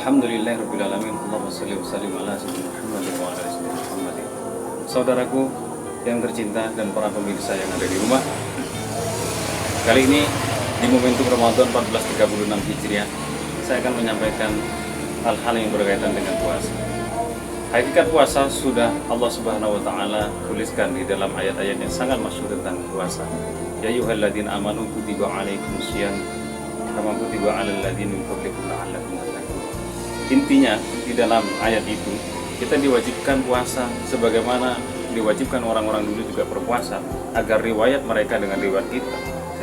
Alhamdulillahirabbil alamin. Allahumma shalli wa sallim ala sayyidina Muhammad wa ala ali Muhammad. Saudaraku yang tercinta dan para pemirsa yang ada di rumah. Kali ini di momentum Ramadan 1436 Hijriah, saya akan menyampaikan hal-hal yang berkaitan dengan puasa. Hakikat puasa sudah Allah Subhanahu wa taala tuliskan di dalam ayat-ayat yang sangat masyhur tentang puasa. Ya ayyuhalladzina amanu kutiba alaikumusiyam kama kutiba alal ladzina min qablikum la'allakum tattaqun. Intinya di dalam ayat itu kita diwajibkan puasa sebagaimana diwajibkan orang-orang dulu juga berpuasa, agar riwayat mereka dengan riwayat kita,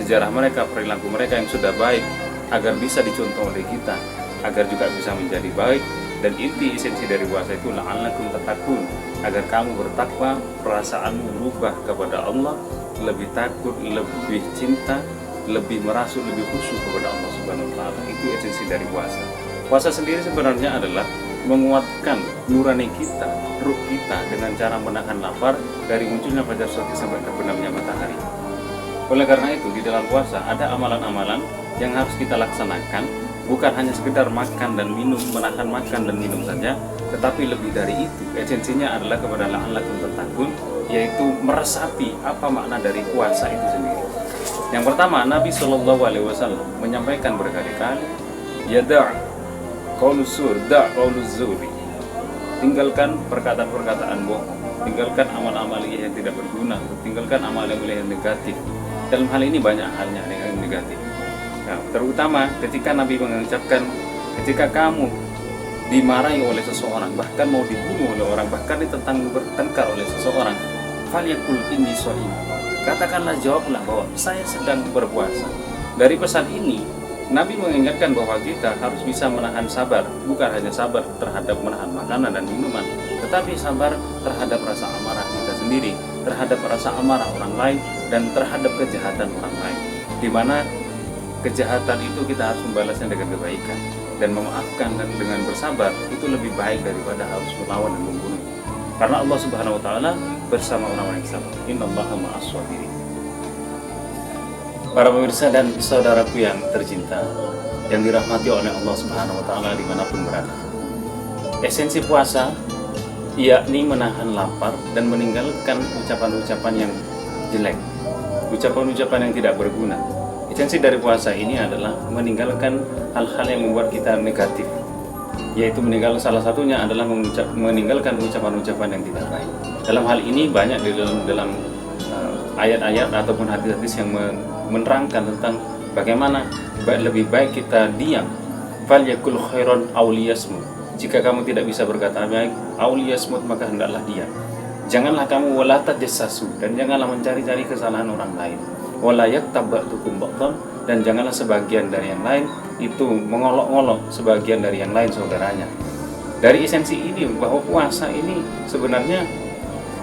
sejarah mereka, perilaku mereka yang sudah baik agar bisa dicontoh oleh kita, agar juga bisa menjadi baik. Dan inti esensi dari puasa itu la'allakum tattaqun, agar kamu bertakwa, perasaanmu berubah kepada Allah, lebih takut, lebih cinta, lebih merasuk, lebih khusyuk kepada Allah Subhanahu wa taala. Itu esensi dari puasa. Puasa sendiri sebenarnya adalah menguatkan nurani kita, ruh kita dengan cara menahan lapar dari munculnya fajar subuh sampai terbenamnya matahari. Oleh karena itu di dalam puasa ada amalan-amalan yang harus kita laksanakan, bukan hanya sekedar makan dan minum, menahan makan dan minum saja, tetapi lebih dari itu. Esensinya adalah kepada la'allakum tattaqun, yaitu meresapi apa makna dari puasa itu sendiri. Yang pertama, Nabi Shallallahu Alaihi Wasallam menyampaikan berkali-kali, ya qauluz zur, qauluz zuri. Tinggalkan perkataan-perkataan bohong, tinggalkan amal-amal yang tidak berguna, tinggalkan amal-amal yang negatif. Dalam hal ini banyak halnya yang negatif. Nah, terutama ketika Nabi mengucapkan, ketika kamu dimarahi oleh seseorang, bahkan mau dibunuh oleh orang, bahkan ditentang bertengkar oleh seseorang, falyaqul inni shaim. Katakanlah, jawablah bahwa saya sedang berpuasa. Dari pesan ini, Nabi mengingatkan bahwa kita harus bisa menahan sabar, bukan hanya sabar terhadap menahan makanan dan minuman, tetapi sabar terhadap rasa amarah kita sendiri, terhadap rasa amarah orang lain, dan terhadap kejahatan orang lain. Di mana kejahatan itu kita harus membalasnya dengan kebaikan, dan memaafkan dan dengan bersabar itu lebih baik daripada harus melawan dan membunuh. Karena Allah Subhanahu wa taala bersama orang-orang yang sabar. Innallaha ma'as shabirin. Para pemirsa dan saudaraku yang tercinta, yang dirahmati oleh Allah Subhanahu wa taala dimanapun berada. Esensi puasa yakni menahan lapar dan meninggalkan ucapan-ucapan yang jelek, ucapan-ucapan yang tidak berguna. Esensi dari puasa ini adalah meninggalkan hal-hal yang membuat kita negatif, yaitu meninggalkan, salah satunya adalah meninggalkan ucapan-ucapan yang tidak baik. Dalam hal ini banyak di dalam ayat-ayat ataupun hadis-hadis yang menerangkan tentang bagaimana lebih baik kita diam. Falyakul khairan aw liyasmut. Jika kamu tidak bisa berkata baik, aw liyasmut, maka hendaklah diam. Janganlah kamu wala tajassasu, dan janganlah mencari-cari kesalahan orang lain. Wala yaktab ba'dukum ba'dhan, dan janganlah sebagian dari yang lain itu mengolok-olok sebagian dari yang lain saudaranya. Dari esensi ini bahwa puasa ini sebenarnya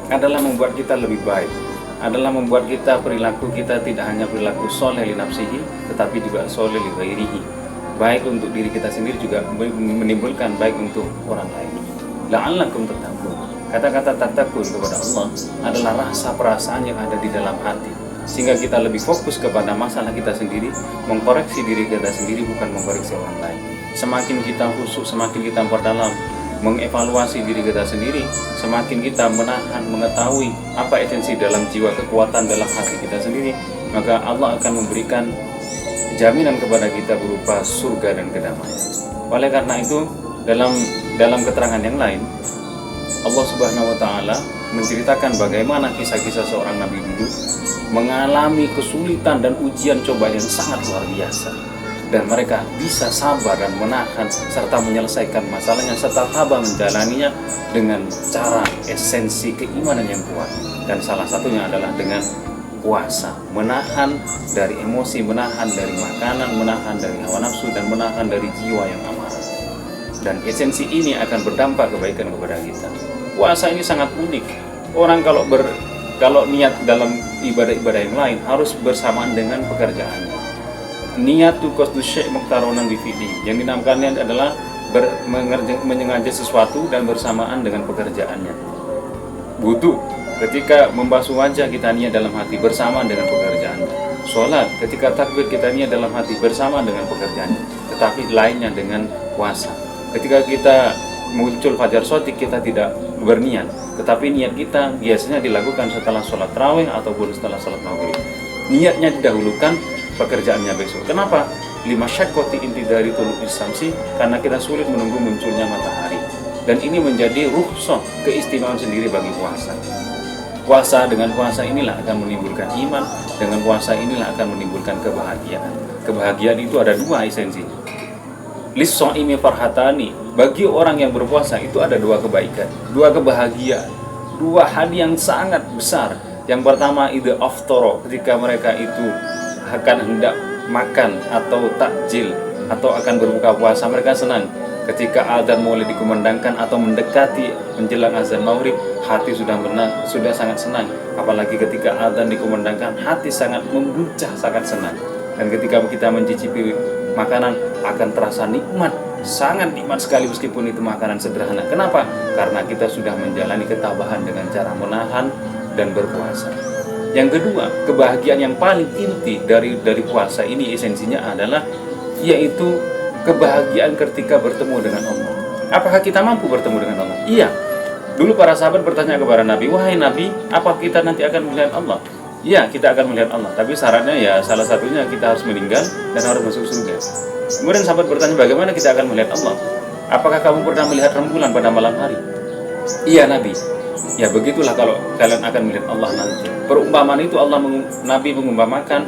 adalah membuat kita lebih baik, adalah membuat kita, perilaku kita tidak hanya perilaku soleh li nafsihi, tetapi juga soleh li ghairihi. Baik untuk diri kita sendiri, juga menimbulkan baik untuk orang lain. La'allakum tattaqun. Kata-kata tattaqun kepada Allah adalah rasa perasaan yang ada di dalam hati, sehingga kita lebih fokus kepada masalah kita sendiri, mengkoreksi diri kita sendiri, bukan mengkoreksi orang lain. Semakin kita khusyuk, semakin kita memperdalam, mengevaluasi diri kita sendiri, semakin kita menahan, mengetahui apa esensi dalam jiwa, kekuatan dalam hati kita sendiri, maka Allah akan memberikan jaminan kepada kita berupa surga dan kedamaian. Oleh karena itu, dalam keterangan yang lain, Allah Subhanahu wa taala menceritakan bagaimana kisah-kisah seorang nabi dulu mengalami kesulitan dan ujian cobaan yang sangat luar biasa, dan mereka bisa sabar dan menahan serta menyelesaikan masalahnya serta tabah menjalaninya dengan cara esensi keimanan yang kuat, dan salah satunya adalah dengan puasa, menahan dari emosi, menahan dari makanan, menahan dari hawa nafsu, dan menahan dari jiwa yang amarah. Dan esensi ini akan berdampak kebaikan kepada kita. Puasa ini sangat unik. Orang kalau niat dalam ibadah-ibadah yang lain harus bersamaan dengan pekerjaannya. Niatu qasdu syai' muqtaronan bi fi'li. Yang dinamakannya adalah menyengaja sesuatu dan bersamaan dengan pekerjaannya. Wudu, ketika membasuh wajah kita niat dalam hati bersamaan dengan pekerjaannya. Sholat, ketika takbir kita niat dalam hati bersamaan dengan pekerjaannya. Tetapi lainnya dengan puasa. Ketika kita muncul fajar shadiq, kita tidak berniat, tetapi niat kita biasanya dilakukan setelah sholat tarawih ataupun setelah sholat maghrib. Niatnya didahulukan, pekerjaannya besok. Kenapa? Lima syakkoti inti dari tulu'is samsi, karena kita sulit menunggu munculnya matahari. Dan ini menjadi rukhsah, keistimewaan sendiri bagi puasa. Dengan puasa inilah akan menimbulkan iman, dengan puasa inilah akan menimbulkan kebahagiaan. Kebahagiaan itu ada dua esensinya. Lis-shaimi farhatani, bagi orang yang berpuasa itu ada dua kebaikan, dua kebahagiaan, dua hadiah yang sangat besar. Yang pertama, idza aftara, ketika mereka itu akan hendak makan atau takjil atau akan berbuka puasa, mereka senang. Ketika azan mulai dikumandangkan atau mendekati menjelang azan maghrib, hati sudah sangat senang. Apalagi ketika azan dikumandangkan, hati sangat membuncah, sangat senang. Dan ketika kita mencicipi makanan akan terasa nikmat, sangat nikmat sekali meskipun itu makanan sederhana. Kenapa? Karena kita sudah menjalani ketabahan dengan cara menahan dan berpuasa. Yang kedua, kebahagiaan yang paling inti dari puasa ini esensinya adalah yaitu kebahagiaan ketika bertemu dengan Allah. Apakah kita mampu bertemu dengan Allah? Iya. Dulu para sahabat bertanya kepada Nabi, wahai Nabi, apa kita nanti akan melihat Allah? Iya, kita akan melihat Allah. Tapi syaratnya ya salah satunya kita harus meninggal dan harus masuk surga. Kemudian sahabat bertanya, bagaimana kita akan melihat Allah? Apakah kamu pernah melihat rembulan pada malam hari? Iya Nabi. Ya begitulah kalau kalian akan melihat Allah nanti. Perumpamaan itu Nabi mengumpamakan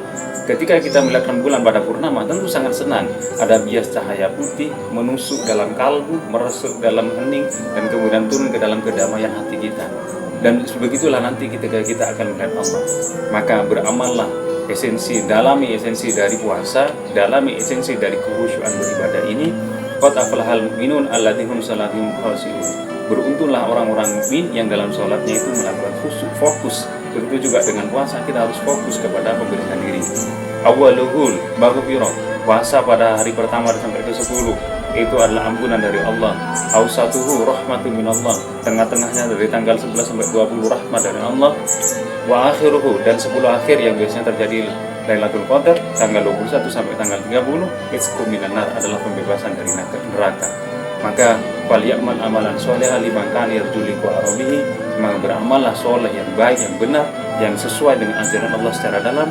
ketika kita melihat rembulan pada purnama, tentu sangat senang. Ada bias cahaya putih menusuk dalam kalbu, meresap dalam hening, dan kemudian turun ke dalam kedamaian hati kita. Dan begitulah nanti ketika kita akan melihat Allah. Maka beramallah, dalami esensi dari puasa, dalami esensi dari kekhusyuan beribadah ini. Qad aflahal mu'minun alladzina hum salatihim khashi'un. Beruntunglah orang-orang mukmin yang dalam sholatnya itu melakukan khusyuk, fokus. Begitu juga dengan puasa, kita harus fokus kepada pemberian diri. Awwaluhul maghfirah, puasa pada hari pertama sampai ke 10 itu adalah ampunan dari Allah. Awsatuhu rahmatun minallah, tengah-tengahnya dari tanggal 11 sampai 20 rahmat dari Allah. Wa akhiruhu, dan 10 akhir yang biasanya terjadi Lailatul Qadar tanggal 21 sampai tanggal 30 itsqu minan nar, adalah pembebasan dari neraka. Maka falyamal amalan sholihan liman kana yarju liqa rabbih, maka beramallah soleh yang baik, yang benar, yang sesuai dengan ajaran Allah secara dalam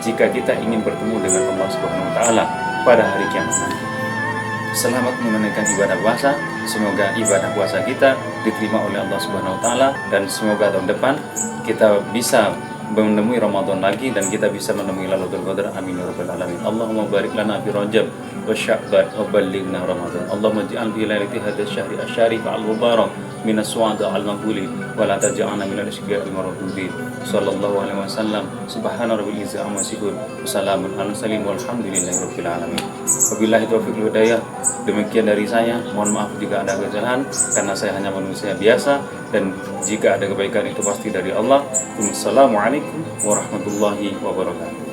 jika kita ingin bertemu dengan Allah Subhanahu wa taala pada hari kiamat nanti. Selamat menunaikan ibadah puasa. Semoga ibadah puasa kita diterima oleh Allah Subhanahu wa taala, dan semoga tahun depan kita bisa menemui Ramadan lagi dan kita bisa menemui Lailatul Qadar. Amin ya rabbal alamin. Allahumma barik lana fi Rajab wa Sya'ban wa ballighna Ramadan. Allahumma ij'al fi lailati hadzal syahri asy-syarif al-mubarak min as-su'ada al-maqbulin wa la taj'alna min al-ashqiya al-mardudin. Sallallahu alaihi wasallam. Subhana rabbil izzati amma yasifun. Wassalamun ala mursalin walhamdulillahi rabbil alamin. Wabillahi taufiq wal hidayah. Demikian dari saya. Mohon maaf jika ada kesalahan karena saya hanya manusia biasa, dan jika ada kebaikan itu pasti dari Allah. Wassalamualaikum warahmatullahi wabarakatuh.